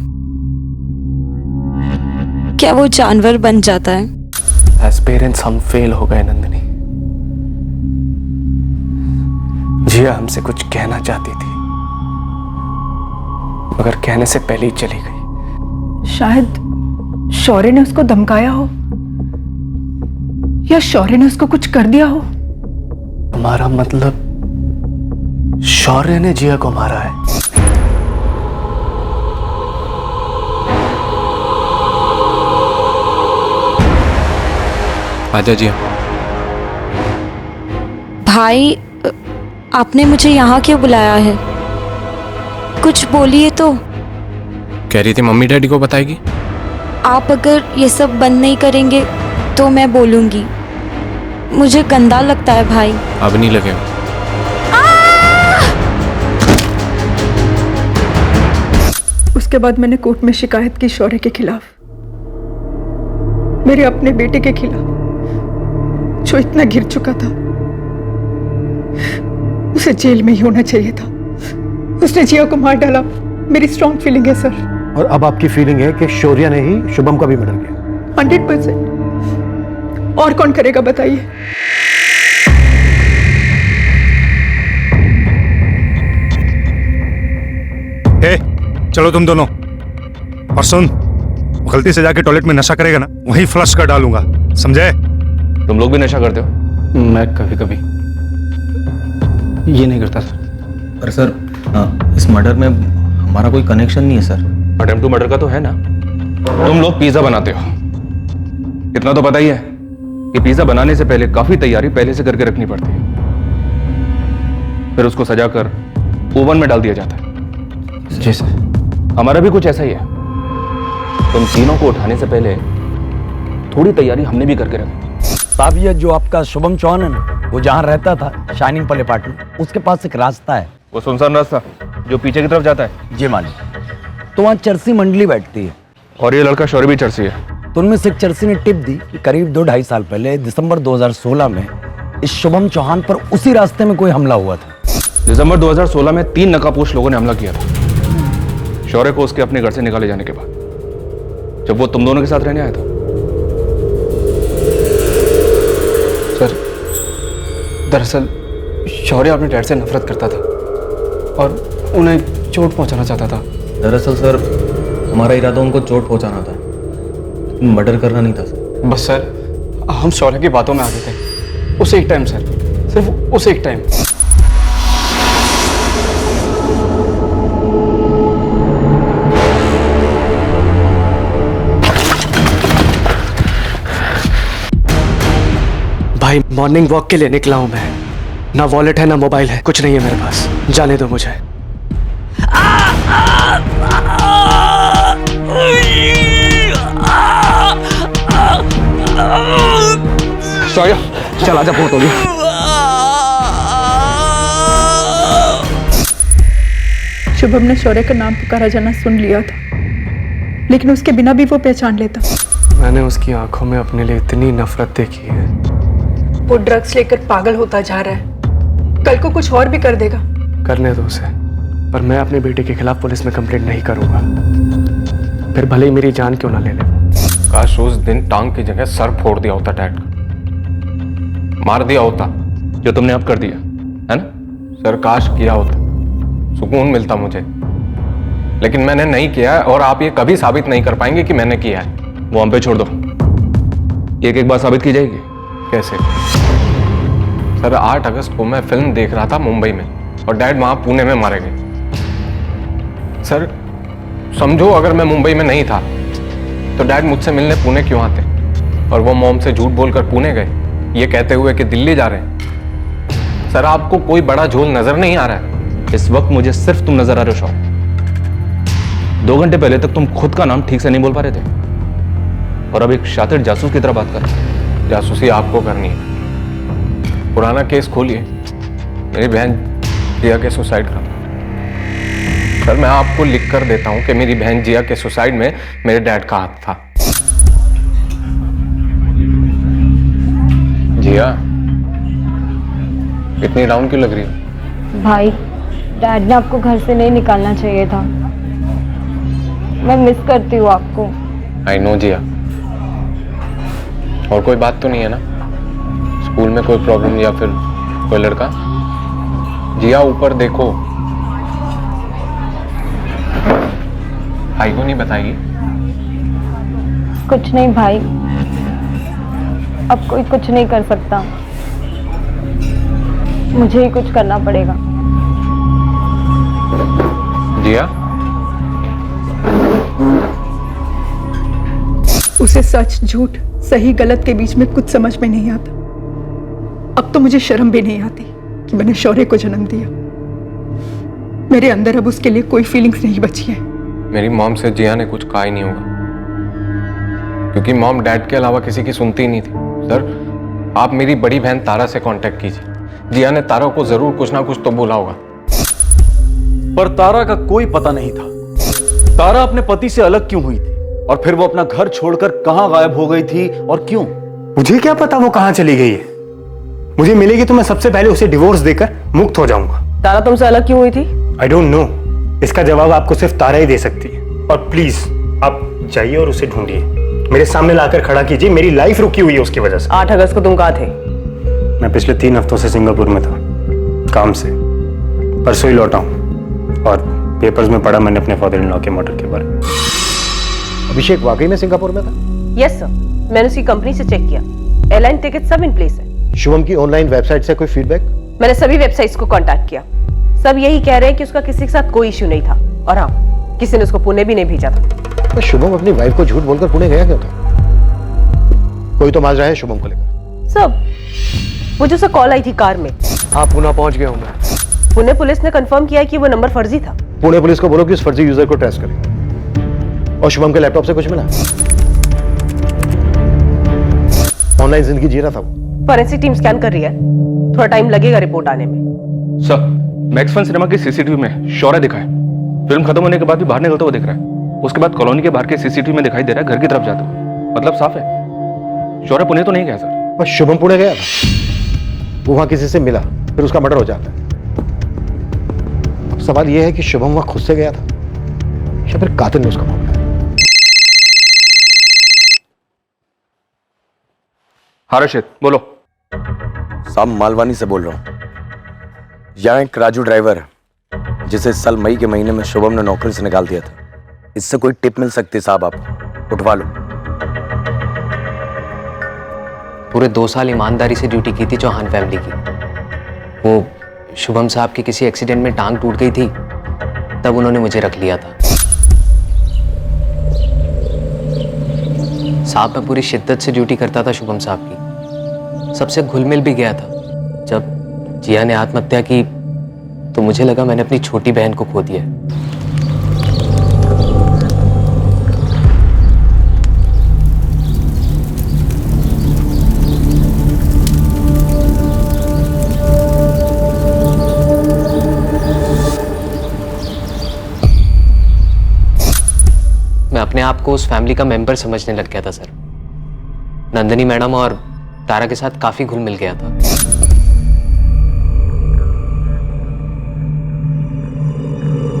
क्या वो जानवर बन जाता है? एज पेरेंट्स हम फेल हो गए नंदिनी। जिया हमसे कुछ कहना चाहती थी मगर कहने से पहले ही चली गई। शायद शौर्य ने उसको धमकाया हो या शौर्य ने उसको कुछ कर दिया हो। तुम्हारा मतलब शौर्य ने जिया को मारा है? आजा जिया। भाई, आपने मुझे यहाँ क्यों बुलाया है? कुछ बोलिए तो। कह रही थी मम्मी डैडी को बताएगी। आप अगर ये सब बंद नहीं करेंगे तो मैं बोलूंगी। मुझे गंदा लगता है भाई। अब नहीं लगेगा। उसके बाद मैंने कोर्ट में शिकायत की शौर्य के खिलाफ, मेरे अपने बेटे के खिलाफ जो इतना गिर चुका था। उसे जेल में ही होना चाहिए था। उसने जिया को मार डाला। मेरी स्ट्रॉन्ग फीलिंग है सर। और अब आपकी फीलिंग है कि शौर्य ने ही शुभम का भी मर्डर किया? 100%। और कौन करेगा बताइए? चलो तुम दोनों, और सुन, गलती से जाके टॉयलेट में नशा करेगा ना, वहीं फ्लश कर डालूंगा, समझे? तुम लोग भी नशा करते हो? मैं कभी कभी। ये नहीं करता सर। पर सर इस मर्डर में हमारा कोई कनेक्शन नहीं है सर। अटेम्प्ट टू मर्डर का तो है ना। तुम लोग पिज्जा बनाते हो, इतना तो पता ही है कि पिज्जा बनाने से पहले काफी तैयारी पहले से करके रखनी पड़ती है, फिर उसको सजाकर ओवन में डाल दिया जाता है। जी सर। हमारा भी कुछ ऐसा ही है। तुम तीनों को उठाने से पहले थोड़ी तैयारी हमने भी करके रखी। साहब, ये जो आपका शुभम चौहान है ना, वो जहाँ रहता था शाइनिंग पल अपार्टमेंट, उसके पास एक रास्ता है। वो सुनसान रास्ता जो पीछे की तरफ जाता है? जी मालिक। तो वहाँ चरसी मंडली बैठती है। और ये लड़का शौर्य भी चरसी है। तो उनमें से एक चरसी ने टिप दी कि करीब 2-2.5 साल पहले दिसंबर 2016 में इस शुभम चौहान पर उसी रास्ते में कोई हमला हुआ था। दिसंबर 2016 में 3 नकाबपोश लोगों ने हमला किया था शौर्य को उसके अपने घर से निकाले जाने के बाद, जब वो तुम दोनों के साथ रहने आया था। सर, दरअसल शौर्य अपने डैड से नफरत करता था और उन्हें चोट पहुंचाना चाहता था। दरअसल सर हमारा इरादा उनको चोट पहुंचाना था, मर्डर करना नहीं था सर। बस सर, हम शौर्य की बातों में आ गए थे। उसे एक टाइम सर, सिर्फ उसे एक टाइम। भाई, मॉर्निंग वॉक के लिए निकला हूं मैं। ना वॉलेट है ना मोबाइल है, कुछ नहीं है मेरे पास। जाने दो मुझे। शौर्य, चल आजा, बहुत हो गया। शुभम ने शौर्य का नाम पुकारा जाना सुन लिया था, लेकिन उसके बिना भी वो पहचान लेता। मैंने उसकी आंखों में अपने लिए इतनी नफरत देखी है। वो ड्रग्स लेकर पागल होता जा रहा है, कल को कुछ और भी कर देगा। करने दो उसे, पर मैं अपने बेटे के खिलाफ पुलिस में कंप्लेंट नहीं करूंगा, फिर भले ही मेरी जान क्यों ना ले ले। काश उस दिन टांग की जगह सर फोड़ दिया होता डैड का, मार दिया होता, जो तुमने अब कर दिया है ना। सर काश किया होता, सुकून मिलता मुझे, लेकिन मैंने नहीं किया और आप ये कभी साबित नहीं कर पाएंगे कि मैंने किया है। वो हम पे छोड़ दो। एक एक बात साबित की जाएगी। कैसे? सर 8 अगस्त को मैं फिल्म देख रहा था मुंबई में और डैड वहां पुणे में मारे गए। सर समझो अगर मैं मुंबई में नहीं था तो डैड मुझसे मिलने पुणे क्यों आते? और वो मॉम से झूठ बोलकर पुणे गए ये कहते हुए कि दिल्ली जा रहे हैं। सर आपको कोई बड़ा झोल नजर नहीं आ रहा है? इस वक्त मुझे सिर्फ तुम नजर आ रहे हो शौक। 2 घंटे पहले तक तुम खुद का नाम ठीक से नहीं बोल पा रहे थे और अब एक शातिर जासूस की तरह बात कर रहे हो। जासूसी आपको करनी है। पुराना केस खोलिए, मेरी बहन जिया के सुसाइड का। सर मैं आपको लिख कर देता हूं कि मेरी बहन जिया के सुसाइड में मेरे डैड का हाथ था। जिया इतनी डाउन क्यों लग रही हो? भाई डैड ने आपको घर से नहीं निकालना चाहिए था। मैं मिस करती हूँ आपको। आई नो जिया। और कोई बात तो नहीं है ना? स्कूल में कोई प्रॉब्लम या फिर कोई लड़का? जिया ऊपर देखो। भाई को नहीं बताइए? कुछ नहीं भाई, अब कोई कुछ नहीं कर सकता, मुझे ही कुछ करना पड़ेगा। जिया उसे सच झूठ सही गलत के बीच में कुछ समझ में नहीं आता। अब तो मुझे शर्म भी नहीं आती कि मैंने शौर्य को जन्म दिया। मेरे अंदर अब उसके लिए कोई फीलिंग्स नहीं बची है। मेरी मॉम से जिया ने कुछ कहा ही नहीं होगा क्योंकि मॉम डैड के अलावा किसी की सुनती ही नहीं थी। सर आप मेरी बड़ी बहन तारा से कांटेक्ट कीजिए। जिया ने तारा को जरूर कुछ ना कुछ तो बोला होगा। पर तारा का कोई पता नहीं था। तारा अपने पति से अलग क्यों हुई थी और फिर वो अपना घर छोड़कर कहां गायब हो गई थी और क्यों? मुझे क्या पता वो कहां चली गई है। मुझे मिलेगी तो मैं सबसे पहले उसे डिवोर्स देकर मुक्त हो जाऊंगा। तारा तुमसे अलग क्यों हुई थी? I don't know. इसका जवाब आपको सिर्फ तारा ही दे सकती है। और प्लीज आप जाइए और उसे ढूंढिए, मेरे सामने लाकर खड़ा कीजिए। मेरी लाइफ रुकी हुई है उसकी वजह से। 8 अगस्त को तुम कहाँ थे? मैं पिछले 3 हफ्तों से सिंगापुर में था काम से। परसों ही लौटा हूँ और पेपर्स में पढ़ा मैंने अपने फादर इन लॉ के मर्डर के बारे में। अभिषेक वाकई में सिंगापुर में था? यस सर, मैंने उसकी कंपनी से चेक किया, एयरलाइन टिकट सब इन प्लेस है। शुभम की ऑनलाइन वेबसाइट से कोई फीडबैक? मैंने सभी वेबसाइट्स को कांटेक्ट किया, सब यही कह रहे हैं कि उसका किसी के साथ कोई इश्यू नहीं था और हाँ, किसी ने उसको पुणे भी नहीं भेजा था। तो शुभम अपनी वाइफ को झूठ बोलकर पुणे गया क्यों था? कोई तो माजरा है शुभम को लेकर। सब वो जो कॉल आई थी कार में। हाँ पुणे पहुंच गया हूं मैं। पुणे पुलिस ने कंफर्म किया कि वो नंबर फर्जी था। पुणे पुलिस को बोलो कि उस फर्जी यूजर को ट्रेस करें। और शुभम के लैपटॉप से कुछ मिला? ऑनलाइन जिंदगी जी रहा था वो। फॉरेंसिक टीम स्कैन कर रही है, थोड़ा टाइम लगेगा रिपोर्ट आने में। सर मैक्स फन सिनेमा की सीसीटीवी में शौर्य दिखा है। फिल्म खत्म होने के बाद भी बाहर निकलता हुआ दिख रहा है। उसके बाद कॉलोनी के बाहर के सीसीटीवी में दिखाई दे रहा है घर की तरफ जाते हुए। मतलब साफ है शौर्य पुणे तो नहीं गया सर। पर शुभम पुणे गया था, वो वहां किसी से मिला, फिर उसका मर्डर हो जाता है। अब सवाल यह है कि शुभम वहां खुद से गया था या फिर कातिल ने उसका मामला है। हाँ रशिद बोलो। साहब मालवानी से बोल रहा हूँ। यहाँ एक राजू ड्राइवर है जिसे इस साल मई के महीने में शुभम ने नौकरी से निकाल दिया था। इससे कोई टिप मिल सकती है साहब, आपको उठवा लो। पूरे 2 साल ईमानदारी से ड्यूटी की थी चौहान फैमिली की। वो शुभम साहब की किसी एक्सीडेंट में टांग टूट गई थी, तब उन्होंने मुझे रख लिया था। साहब मैं पूरी शिद्दत से ड्यूटी करता था शुभम साहब की, सबसे घुल मिल भी गया था। जब जिया ने आत्महत्या की तो मुझे लगा मैंने अपनी छोटी बहन को खो दिया। मैं अपने आप को उस फैमिली का मेंबर समझने लग गया था सर। नंदिनी मैडम और तारा के साथ काफी घुल मिल गया था।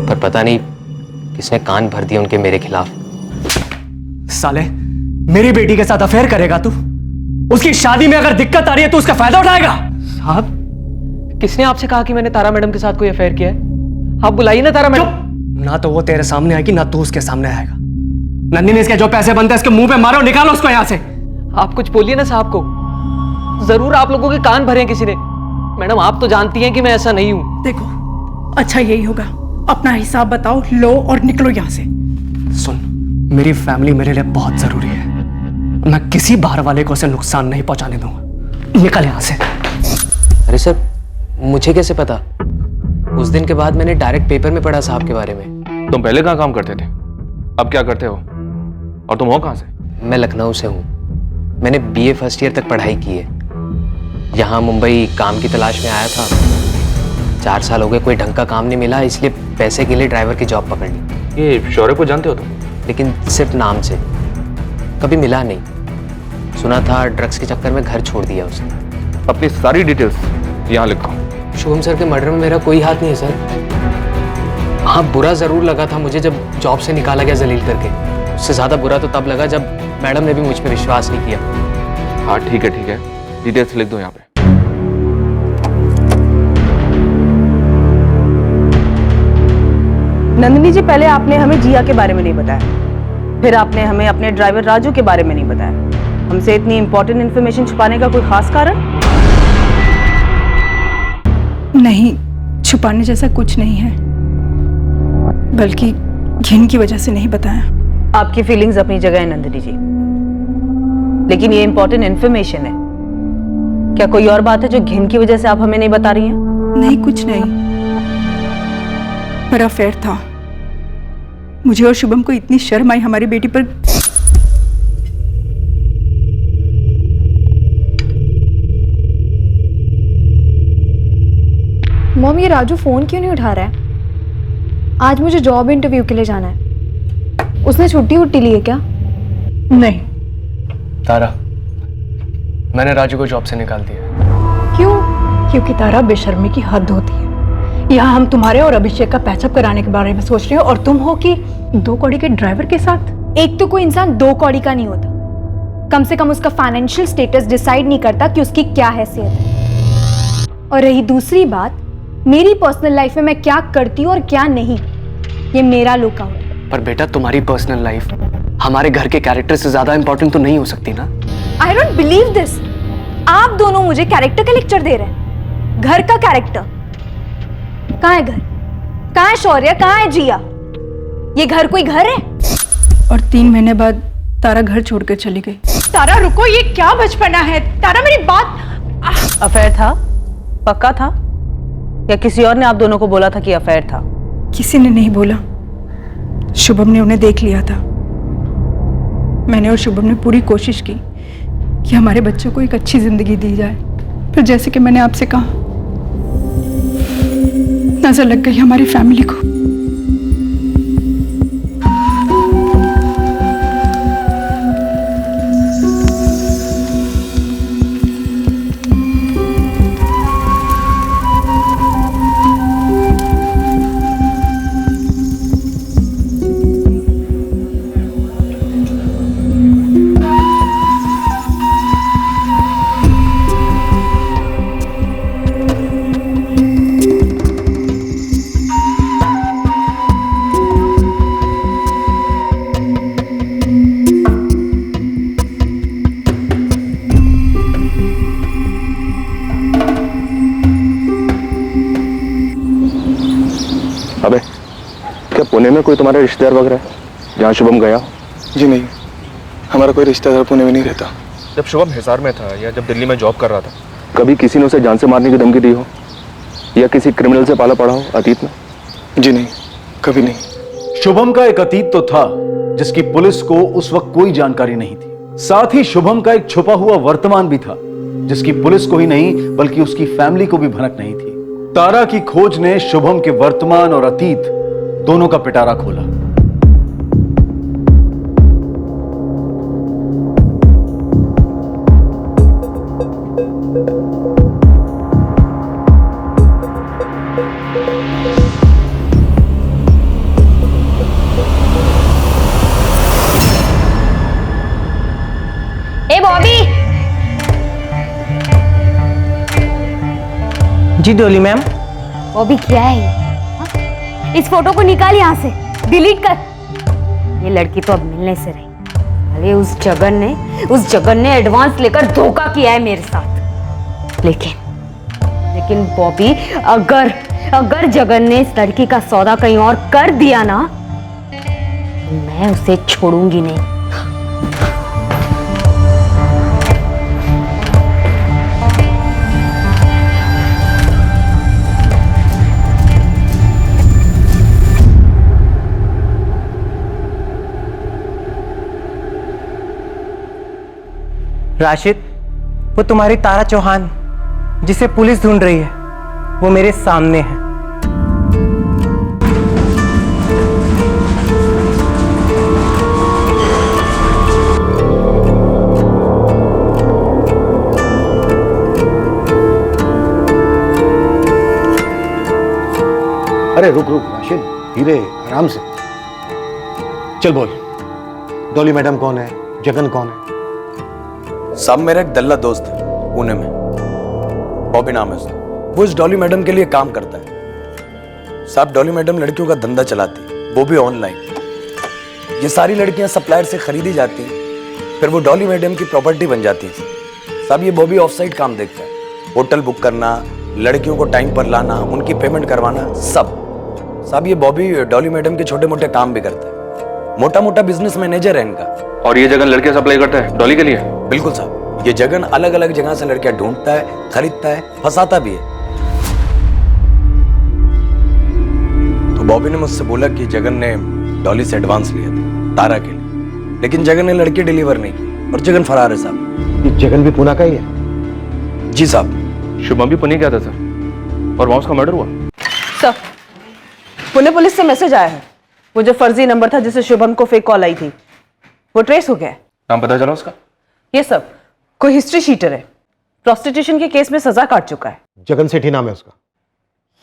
पर पता नहीं किसने कान भर दिए उनके मेरे खिलाफ। साले मेरी बेटी के साथ अफेयर करेगा तू? उसकी शादी में अगर दिक्कत आ रही है तो उसका फायदा उठाएगा? साहब किसने आपसे कहा कि मैंने तारा मैडम के साथ कोई अफेयर किया है? आप बुलाइए ना तारा मैडम। ना तो वो तेरे सामने आएगी ना तू उसके सामने आएगा। नंदिनी इसके जो पैसे बनते हैं इसके मुंह पे मारो, निकालो उसको यहाँ से। आप कुछ बोलिए ना साहब को, जरूर आप लोगों के कान भरे हैं किसी ने। मैडम आप तो जानती हैं कि मैं ऐसा नहीं हूं। देखो, अच्छा यही होगा, अपना हिसाब बताओ, लो और निकलो यहाँ से। सुन, मेरी फैमिली मेरे लिए बहुत जरूरी है। मैं किसी बाहर वाले को उसे नुकसान नहीं पहुंचाने दूंगा। निकल यहाँ से। अरे सर, मुझे कैसे पता? उस दिन के बाद मैंने डायरेक्ट पेपर में पढ़ा साहब के बारे में। तुम पहले कहाँ काम करते थे, अब क्या करते हो, और तुम हो कहाँ से? मैं लखनऊ से हूँ। मैंने BA फर्स्ट ईयर तक पढ़ाई की है। यहाँ मुंबई काम की तलाश में आया था। 4 साल हो गए, कोई ढंग का काम नहीं मिला, इसलिए पैसे के लिए ड्राइवर की जॉब पकड़ ली। ये शौर्य को जानते हो तुम? लेकिन सिर्फ नाम से, कभी मिला नहीं। सुना था ड्रग्स के चक्कर में घर छोड़ दिया उसने। अपनी सारी डिटेल्स यहाँ लिखो। शुभम सर के मर्डर में मेरा कोई हाथ नहीं है सर। हाँ, बुरा जरूर लगा था मुझे जब जॉब से निकाला गया जलील करके। उससे ज्यादा बुरा तो तब लगा जब मैडम ने भी मुझ पे विश्वास नहीं किया। हाँ ठीक है, डिटेल्स लिख दो यहाँ पे। नंदिनी जी, पहले आपने हमें जिया के बारे में नहीं बताया, फिर आपने हमें अपने ड्राइवर राजू के बारे में नहीं बताया। हमसे इतनी इंपॉर्टेंट इन्फॉर्मेशन छुपाने का कोई खास कारण? नहीं, छुपाने जैसा कुछ नहीं है, बल्कि घिन की वजह से नहीं बताया। आपकी फीलिंग्स अपनी जगह है नंदिनी जी, लेकिन ये इंपॉर्टेंट इन्फॉर्मेशन है। क्या कोई और बात है जो घिन की वजह से आप हमें नहीं बता रही हैं? नहीं, कुछ नहीं, पर अफेयर था। मुझे और शुभम को इतनी शर्म आई हमारी बेटी पर। मॉम, ये राजू फोन क्यों नहीं उठा रहा है? आज मुझे जॉब इंटरव्यू के लिए जाना है। उसने छुट्टी उट्टी ली है क्या? नहीं। तारा, मैंने राजू को जॉब से निकाल दिया। क्यों? क्योंकि तारा, बेशर्मी की हद होती है। यहाँ हम तुम्हारे और अभिषेक का पैचअप कराने के बारे में सोच रहे हो, और तुम हो कि 2 कौड़ी के ड्राइवर के साथ। एक तो कोई इंसान 2 कौड़ी का नहीं होता, कम से कम उसका फाइनेंशियल स्टेटस डिसाइड नहीं करता कि उसकी क्या हैसियत है। और रही दूसरी बात, मेरी पर्सनल लाइफ में मैं क्या करती हूँ और क्या नहीं, ये मेरा लुकआउट है। पर बेटा, तुम्हारी पर्सनल लाइफ हमारे घर के कैरेक्टर से ज्यादा इंपॉर्टेंट तो नहीं हो सकती ना? I don't believe this. आप दोनों मुझे कैरेक्टर का लेक्चर दे रहे हैं। घर का कैरेक्टर कहाँ है? घर कहाँ है? शौर्य कहाँ है? जिया, ये घर कोई घर है? और 3 महीने बाद तारा घर छोड़कर चली गई। तारा रुको, ये क्या बचपना है? तारा मेरी बात। अफेयर था? पक्का था? या किसी और ने आप दोनों को बोला था कि अफेयर था? किसी ने नहीं बोला, शुभम ने उन्हें देख लिया था। मैंने और शुभम ने पूरी कोशिश की कि हमारे बच्चों को एक अच्छी जिंदगी दी जाए, फिर जैसे कि मैंने आपसे कहा, नजर लग गई हमारी फैमिली को। अबे, क्या पुणे में कोई तुम्हारा रिश्तेदार वगैरह है जहाँ शुभम गया हो? जी नहीं, हमारा कोई रिश्तेदार पुणे में नहीं रहता। जब शुभम हिसार में था या जब दिल्ली में जॉब कर रहा था, कभी किसी ने उसे जान से मारने की धमकी दी हो या किसी क्रिमिनल से पाला पड़ा हो अतीत में? जी नहीं, कभी नहीं। शुभम का एक अतीत तो था जिसकी पुलिस को उस वक्त कोई जानकारी नहीं थी। साथ ही शुभम का एक छुपा हुआ वर्तमान भी था जिसकी पुलिस को ही नहीं बल्कि उसकी फैमिली को भी भनक नहीं थी। तारा की खोज ने शुभम के वर्तमान और अतीत दोनों का पिटारा खोला। ए बॉबी। जी डोली मैम। बॉबी क्या है ये? इस फोटो को निकाल यहाँ से, डिलीट कर। ये लड़की तो अब मिलने से रही। अरे उस जगन ने एडवांस लेकर धोखा किया है मेरे साथ। लेकिन बॉबी, अगर जगन ने इस लड़की का सौदा कहीं और कर दिया ना, तो मैं उसे छोड़ूंगी नहीं। राशिद, वो तुम्हारी तारा चौहान जिसे पुलिस ढूंढ रही है, वो मेरे सामने है। अरे रुक राशिद, धीरे, आराम से। चल बोल, डॉली मैडम कौन है, जगन कौन है? साहब मेरा एक दल्ला दोस्त है पुणे में, बॉबी नाम है उसका। वो इस डॉली मैडम के लिए काम करता है। साहब डॉली मैडम लड़कियों का धंधा चलाती है, वो भी ऑनलाइन। ये सारी लड़कियां सप्लायर से खरीदी जाती हैं, फिर वो डॉली मैडम की प्रॉपर्टी बन जाती है। साहब ये बॉबी ऑफ साइड काम देखता है, होटल बुक करना, लड़कियों को टाइम पर लाना, उनकी पेमेंट करवाना, सब। साहब ये बॉबी डॉली मैडम के छोटे मोटे काम भी करता है, मोटा मोटा बिजनेस मैनेजर है इनका। और ये जगन लड़के सप्लाई करता है डॉली के लिए? बिल्कुल साहब, ये जगन अलग अलग जगह से लड़कियां ढूंढता है, खरीदता है, फंसाता भी है। तो बॉबी ने मुझसे बोला कि जगन ने डॉली से एडवांस लिया था तारा के लिए, लेकिन जगन ने लड़की डिलीवर नहीं की और जगन फरार है साहब। ये जगन भी पुणे का ही है? जी साहब। शुभम भी पुणे गया था सर, और वहां उसका मर्डर हुआ। सर, पुणे पुलिस से मैसेज आया है, वो जो फर्जी नंबर था जिसे शुभम को फेक कॉल आई थी, वो ट्रेस हो गया है। नाम पता चला उसका? ये सब कोई हिस्ट्री शीटर है, प्रोस्टिट्यूशन के केस में सजा काट चुका है। जगन सेठी नाम है उसका?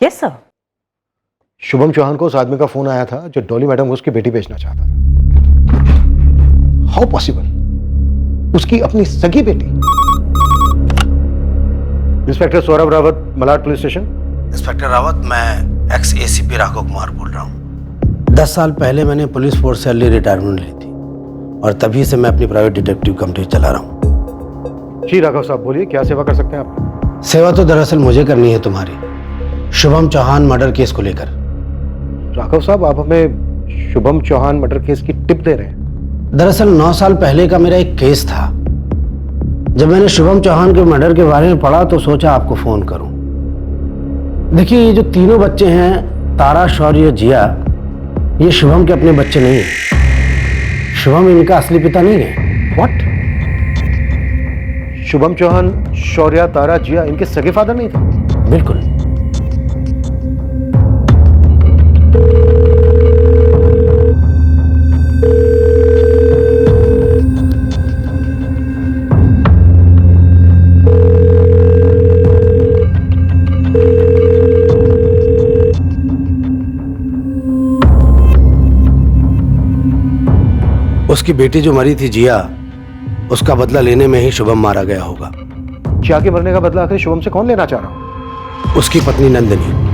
Yes sir. शुभम चौहान को उस आदमी का फोन आया था जो डॉली मैडम को उसकी बेटी बेचना चाहता था। How possible? उसकी अपनी सगी बेटी? Inspector Saurabh Rawat, Malad police station. Inspector Rawat, मैं एक्स एसीपी राघव कुमार बोल रहा हूँ। 10 साल पहले मैंने पुलिस फोर्स से अर्ली रिटायरमेंट ली थी और तभी से मैं अपनी प्राइवेट डिटेक्टिव कंपनी चला रहा हूँ। जी राघव साहब बोलिए, क्या सेवा कर सकते हैं आप? सेवा तो दरअसल मुझे करनी है तुम्हारी, शुभम चौहान मर्डर केस को लेकर। राघव साहब, आप हमें शुभम चौहान मर्डर केस की टिप दे रहे हैं? दरअसल 9 साल पहले का मेरा एक केस था। जब मैंने शुभम चौहान के मर्डर के बारे में पढ़ा तो सोचा आपको फोन करूं। देखिए, ये जो तीनों बच्चे हैं, तारा, शौर्य, जिया, ये शुभम के अपने बच्चे नहीं हैं। शुभम इनका असली पिता नहीं है। व्हाट? शुभम चौहान, शौर्य, तारा, जिया इनके सगे फादर नहीं थे? बिल्कुल। उसकी बेटी जो मरी थी जिया, उसका बदला लेने में ही शुभम मारा गया होगा। जिया के मरने का बदला आखिर शुभम से कौन लेना चाह रहा? उसकी पत्नी नंदिनी।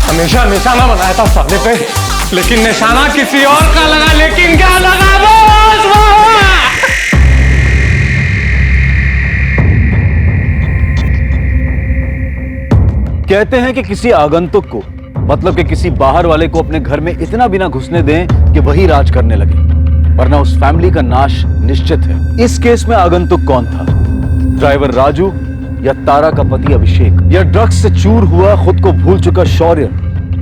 हमेशा निशाना बनाया था साले पे, लेकिन निशाना किसी और का लगा। लेकिन क्या लगा बॉस? कहते हैं कि किसी आगंतुक को, मतलब कि किसी बाहर वाले को अपने घर में इतना बिना घुसने दें कि वही राज करने लगे, वरना उस फैमिली का नाश निश्चित है। इस केस में आगंतुक कौन था? ड्राइवर राजू या तारा का पति अभिषेक, या ड्रग्स से चूर हुआ खुद को भूल चुका शौर्य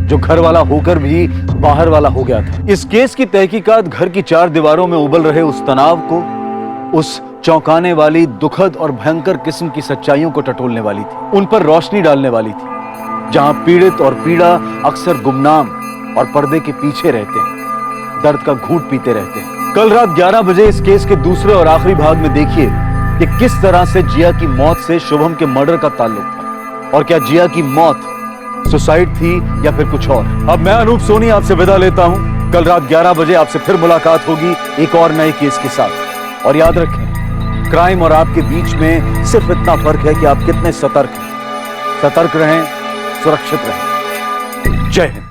जो घर वाला होकर भी बाहर वाला हो गया था। इस केस की तहकीकात घर की 4 दीवारों में उबल रहे उस तनाव को, उस चौंकाने वाली, दुखद और भयंकर किस्म की सच्चाइयों को टटोलने वाली थी, उन पर रोशनी डालने वाली थी। जहां पीड़ित और पीड़ा अक्सर गुमनाम और पर्दे के पीछे रहते हैं, दर्द का घूंट पीते रहते हैं। कल रात 11 बजे इस केस के दूसरे और आखिरी भाग में देखिए कि किस तरह से जिया की मौत से शुभम के मर्डर का ताल्लुक था, और क्या जिया की मौत सुसाइड थी या फिर कुछ और। अब मैं अनूप सोनी आपसे विदा लेता हूं। कल रात 11 बजे आपसे फिर मुलाकात होगी एक और नए केस के साथ। और याद रखें, क्राइम और आपके बीच में सिर्फ इतना फर्क है कि आप कितने सतर्क हैं। सतर्क रहें, सुरक्षित रहें। जय हिंद।